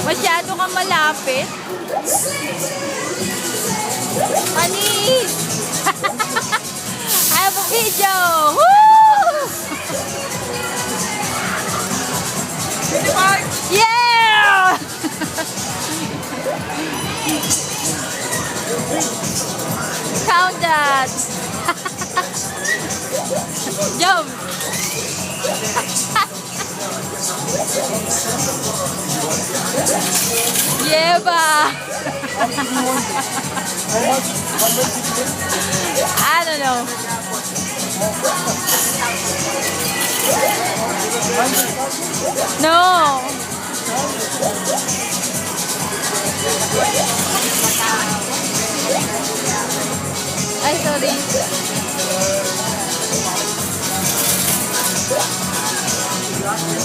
Masyado kang malapit. Panis! I have a video! Woo! Yeah! Count that! Jump! Yeah ba? I don't know. No. Ay, sorry.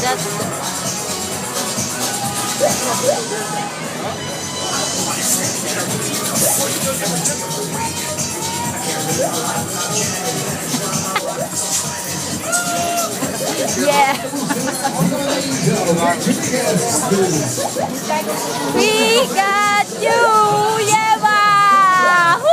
That's yeah. We got you, yeah! Woo!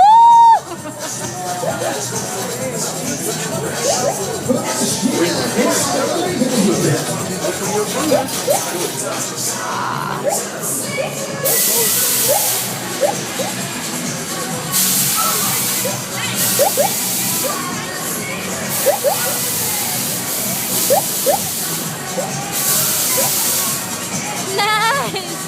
Nice!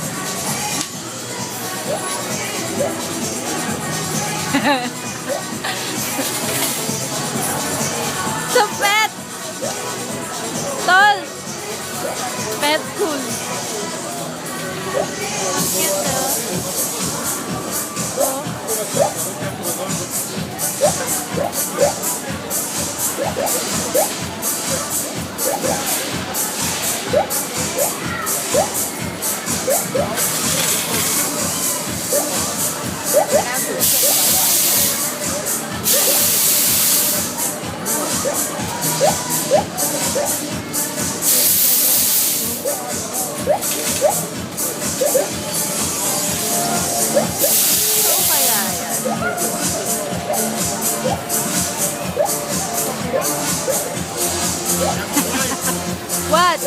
So pet! Tol! Pet cool. Cute So kaya yan? What?